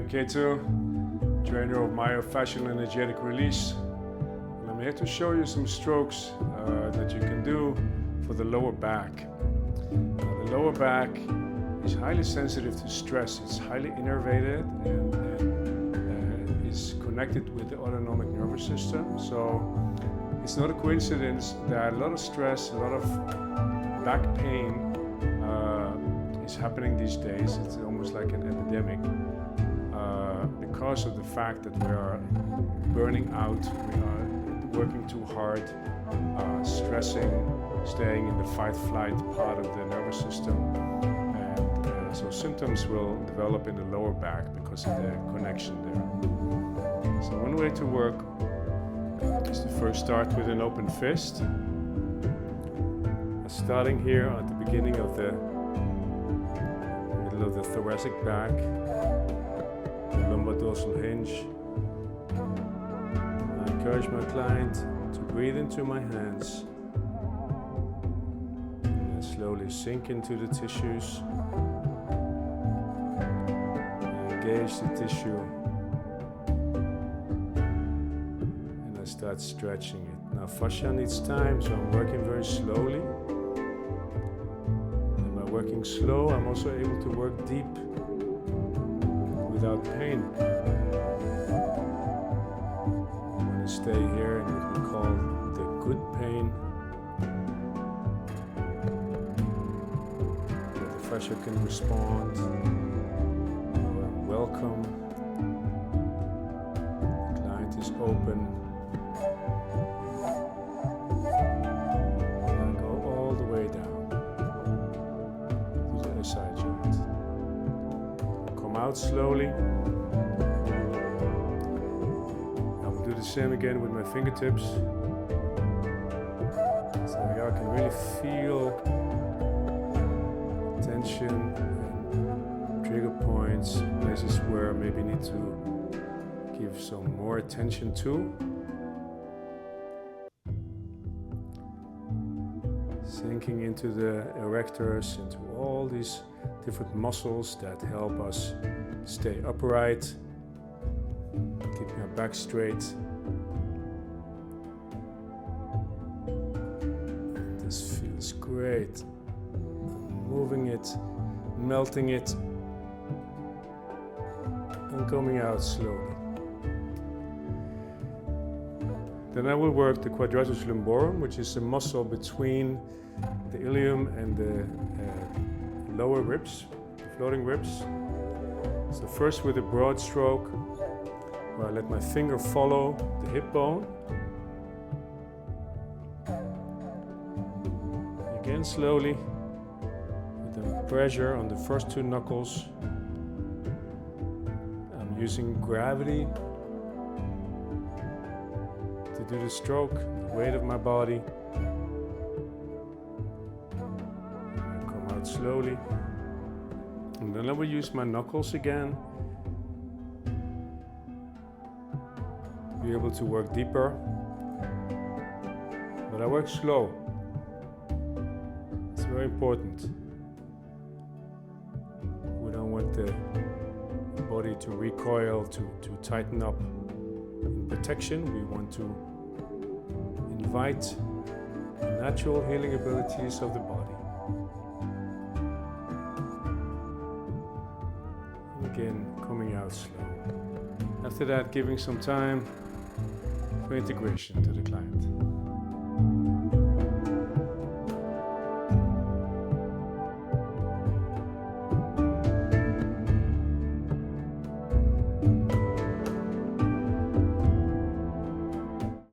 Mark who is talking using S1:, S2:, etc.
S1: am Ketu, trainer of myofascial energetic release, and I'm here to show you some strokes that you can do for the lower back. The lower back is highly sensitive to stress. It's highly innervated and is connected with the autonomic nervous system. So it's not a coincidence that a lot of stress, a lot of back pain is happening these days. It's almost like an epidemic because of the fact that we are burning out, we are working too hard, stressing, staying in the fight-flight part of the nervous system. And so symptoms will develop in the lower back because of the connection there. So one way to work is to first start with an open fist. Starting here at the beginning of the middle of the thoracic back, the lumbar dorsal hinge. I encourage my client to breathe into my hands and then slowly sink into the tissues. Engage the tissue and I start stretching it. Now fascia needs time, so I'm working very slowly. Working slow, I'm also able to work deep without pain. I'm going to stay here in what we call the good pain, where the fascia can respond, where I'm welcome, the client is open. Side joint. Come out slowly. I will do the same again with my fingertips. So here I can really feel tension and trigger points, places where I maybe need to give some more attention to. Sinking into the erectors, into all these different muscles that help us stay upright, keeping our back straight. This feels great. Moving it, melting it, and coming out slowly. Then I will work the quadratus lumborum, which is a muscle between the ilium and the lower ribs, the floating ribs. So first with a broad stroke, where I let my finger follow the hip bone. Again slowly, with the pressure on the first two knuckles. I'm using gravity to do the stroke, the weight of my body. Slowly, and then I will use my knuckles again to be able to work deeper, but I work slow. It's very important. We don't want the body to recoil, to tighten up in protection. We want to invite the natural healing abilities of the body. Again, coming out slow. After that, giving some time for integration to the client.